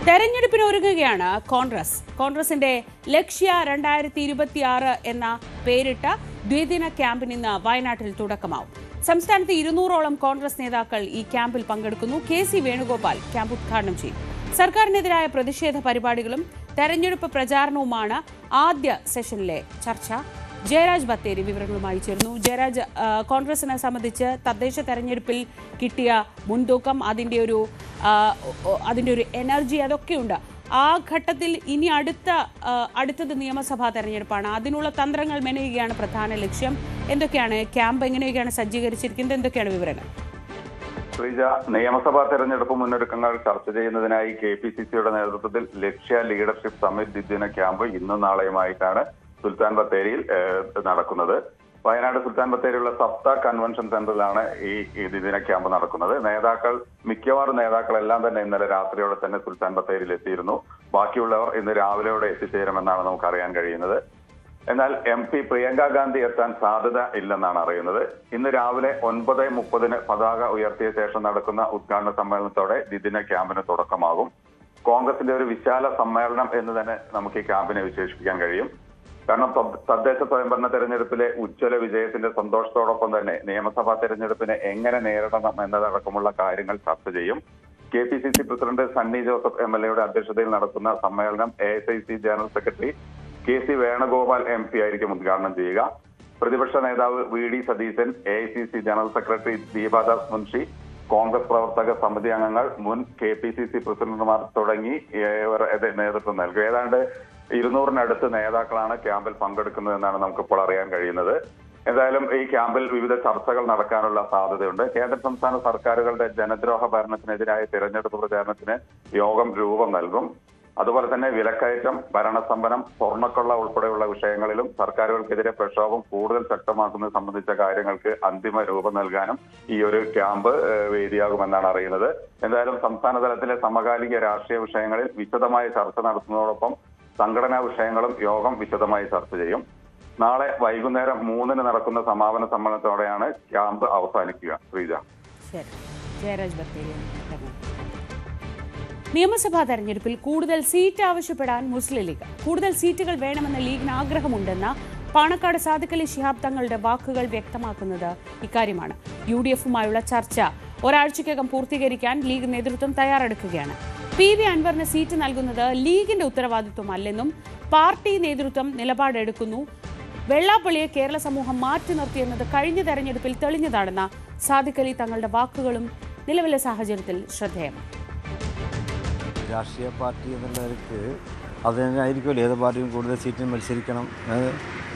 തെരഞ്ഞെടുപ്പിന് ഒരുങ്ങുകയാണ് കോൺഗ്രസിന്റെ ലക്ഷ്യ 2026 എന്ന പേരിട്ട ദ്വിദിന ക്യാമ്പിന് ഇന്ന് വയനാട്ടിൽ തുടക്കമാവും. സംസ്ഥാനത്ത് 200ഓളം കോൺഗ്രസ് നേതാക്കൾ ഈ ക്യാമ്പിൽ പങ്കെടുക്കുന്നു. കെ.സി. വേണുഗോപാൽ ക്യാമ്പ് ഉദ്ഘാടനം ചെയ്യും. സർക്കാരിനെതിരായ പ്രതിഷേധ പരിപാടികളും തെരഞ്ഞെടുപ്പ് പ്രചാരണവുമാണ് ആദ്യ സെഷനിലെ ചർച്ച. ജയരാജ് ബത്തേരി വിവരങ്ങളുമായി ചേർന്നു. ജയരാജ്, കോൺഗ്രസിനെ സംബന്ധിച്ച് തദ്ദേശ തെരഞ്ഞെടുപ്പിൽ കിട്ടിയ മുൻതൂക്കം, അതിൻ്റെ ഒരു എനർജി അതൊക്കെയുണ്ട്. ആ ഘട്ടത്തിൽ ഇനി അടുത്തത് നിയമസഭാ തെരഞ്ഞെടുപ്പാണ്. അതിനുള്ള തന്ത്രങ്ങൾ മെനയുകയാണ് പ്രധാന ലക്ഷ്യം. എന്തൊക്കെയാണ് ക്യാമ്പ്, എങ്ങനെയൊക്കെയാണ് സജ്ജീകരിച്ചിരിക്കുന്നത്, എന്തൊക്കെയാണ് വിവരങ്ങൾ? ശ്രീജ, നിയമസഭാ തെരഞ്ഞെടുപ്പ് മുന്നൊരുക്കങ്ങൾ ചർച്ച ചെയ്യുന്നതിനായി KPCCയുടെ നേതൃത്വത്തിൽ ലക്ഷ്യ ലീഡർഷിപ്പ് സമ്മിറ്റ് ദ്വിദിന ക്യാമ്പ് ഇന്നും നാളെയുമായിട്ടാണ് സുൽത്താൻ ബത്തേരിയിൽ നടക്കുന്നത്. വയനാട് സുൽത്താൻ ബത്തേരിയിലുള്ള സപ്ത കൺവെൻഷൻ സെന്ററിലാണ് ഈ ദ്വിദിന ക്യാമ്പ് നടക്കുന്നത്. മിക്കവാറും നേതാക്കളെല്ലാം തന്നെ ഇന്നലെ രാത്രിയോടെ തന്നെ സുൽത്താൻ ബത്തേരിയിൽ എത്തിയിരുന്നു. ബാക്കിയുള്ളവർ ഇന്ന് രാവിലെയോടെ എത്തിച്ചേരുമെന്നാണ് നമുക്ക് അറിയാൻ കഴിയുന്നത്. എന്നാൽ MP പ്രിയങ്ക ഗാന്ധി എത്താൻ സാധ്യത ഇല്ലെന്നാണ് അറിയുന്നത്. ഇന്ന് രാവിലെ 9:30 പതാക ഉയർത്തിയ ശേഷം നടക്കുന്ന ഉദ്ഘാടന സമ്മേളനത്തോടെ ദ്വിദിന ക്യാമ്പിന് തുടക്കമാകും. കോൺഗ്രസിന്റെ ഒരു വിശാല സമ്മേളനം എന്ന് തന്നെ നമുക്ക് ഈ ക്യാമ്പിനെ വിശേഷിപ്പിക്കാൻ കഴിയും. കാരണം തദ്ദേശ സ്വയംഭരണ തെരഞ്ഞെടുപ്പിലെ ഉജ്ജ്വല വിജയത്തിന്റെ സന്തോഷത്തോടൊപ്പം തന്നെ നിയമസഭാ തെരഞ്ഞെടുപ്പിനെ എങ്ങനെ നേരിടണം എന്നതടക്കമുള്ള കാര്യങ്ങൾ ചർച്ച ചെയ്യും. KPCC president Sunny Joseph MLA അധ്യക്ഷതയിൽ നടക്കുന്ന സമ്മേളനം AICC general secretary K C. Venugopal MP ആയിരിക്കും ഉദ്ഘാടനം ചെയ്യുക. പ്രതിപക്ഷ നേതാവ് VD Satheesan, AICC general secretary Deepa Das Munshi, Congress പ്രവർത്തക സമിതി അംഗങ്ങൾ, മുൻ KPCC പ്രസിഡന്റുമാർ തുടങ്ങി നേതൃത്വം നൽകും. ഏതാണ്ട് 200-നടുത്ത് നേതാക്കളാണ് ക്യാമ്പിൽ പങ്കെടുക്കുന്നതെന്നാണ് നമുക്കിപ്പോൾ അറിയാൻ കഴിയുന്നത്. എന്തായാലും ഈ ക്യാമ്പിൽ വിവിധ ചർച്ചകൾ നടക്കാനുള്ള സാധ്യതയുണ്ട്. കേന്ദ്ര സംസ്ഥാന സർക്കാരുകളുടെ ജനദ്രോഹ ഭരണത്തിനെതിരായ തിരഞ്ഞെടുപ്പ് പ്രചാരണത്തിന് യോഗം രൂപം നൽകും. അതുപോലെ തന്നെ വിലക്കയറ്റം, ഭരണസ്തംഭനം, സ്വർണ്ണക്കൊള്ള ഉൾപ്പെടെയുള്ള വിഷയങ്ങളിലും സർക്കാരുകൾക്കെതിരെ പ്രക്ഷോഭം കൂടുതൽ ശക്തമാക്കുന്നത് സംബന്ധിച്ച കാര്യങ്ങൾക്ക് അന്തിമ രൂപം നൽകാനും ഈ ഒരു ക്യാമ്പ് വേദിയാകുമെന്നാണ് അറിയുന്നത്. എന്തായാലും സംസ്ഥാന തലത്തിലെ സമകാലിക രാഷ്ട്രീയ വിഷയങ്ങളിൽ വിശദമായ ചർച്ച നടത്തുന്നതോടൊപ്പം സംഘടനാ വിഷയങ്ങളും യോഗം വിശദമായി ചർച്ച ചെയ്യും. നാളെ വൈകുന്നേരം 3-ന് നടക്കുന്ന സമാപന സമ്മേളനത്തോടെയാണ് ക്യാമ്പ് അവസാനിക്കുക. ശ്രീജ. നിയമസഭാ തെരഞ്ഞെടുപ്പിൽ കൂടുതൽ സീറ്റ് ആവശ്യപ്പെടാൻ മുസ്ലിം ലീഗ്. കൂടുതൽ സീറ്റുകൾ വേണമെന്ന ലീഗിന് ആഗ്രഹമുണ്ടെന്ന പാണക്കാട് സാദിഖ് അലി ശിഹാബ് തങ്ങളുടെ വാക്കുകൾ വ്യക്തമാക്കുന്നത് ഇക്കാര്യമാണ്. UDF-ഉമായുള്ള ചർച്ച ഒരാഴ്ചയ്ക്കകം പൂർത്തീകരിക്കാൻ ലീഗ് നേതൃത്വം തയ്യാറെടുക്കുകയാണ്. PV അൻവറിന് സീറ്റ് നൽകുന്നത് ലീഗിന്റെ ഉത്തരവാദിത്വമല്ലെന്നും പാർട്ടി നേതൃത്വം നിലപാടെടുക്കുന്നു. വെള്ളാപ്പള്ളിയെ കേരള സമൂഹം മാറ്റി നിർത്തിയെന്നത് കഴിഞ്ഞ തെരഞ്ഞെടുപ്പിൽ തെളിഞ്ഞതാണെന്ന സാദിഖ് അലി തങ്ങളുടെ വാക്കുകളും നിലവിലെ സാഹചര്യത്തിൽ ശ്രദ്ധേയമാണ്. രാഷ്ട്രീയ പാർട്ടി എന്നുള്ളവർക്ക് അത് തന്നെ ആയിരിക്കുമല്ലോ. ഏത് പാർട്ടിയും കൂടുതൽ സീറ്റിൽ മത്സരിക്കണം,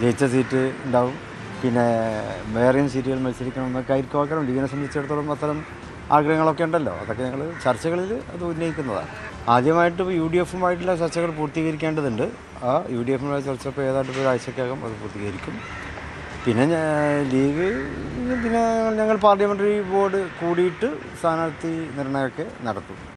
ജയിച്ച സീറ്റ് ഉണ്ടാവും, പിന്നെ വേറെയും സീറ്റുകൾ മത്സരിക്കണം എന്നൊക്കെ ആയിരിക്കും. ലീഗിനെ സംബന്ധിച്ചിടത്തോളം അത്തരം ആഗ്രഹങ്ങളൊക്കെ ഉണ്ടല്ലോ. അതൊക്കെ ഞങ്ങൾ ചർച്ചകളിൽ അത് ഉന്നയിക്കുന്നതാണ്. ആദ്യമായിട്ട് UDF-ഉമായിട്ടുള്ള ചർച്ചകൾ പൂർത്തീകരിക്കേണ്ടതുണ്ട്. ആ UDF-ഉമായുള്ള ചർച്ച ഇപ്പോൾ ഏതാണ്ട് ഒരാഴ്ചക്കകം അത് പൂർത്തീകരിക്കും. പിന്നെ ലീഗ് പിന്നെ ഞങ്ങൾ പാർലമെൻ്ററി ബോർഡ് കൂടിയിട്ട് സ്ഥാനാർത്ഥി നിർണ്ണയമൊക്കെ നടത്തും.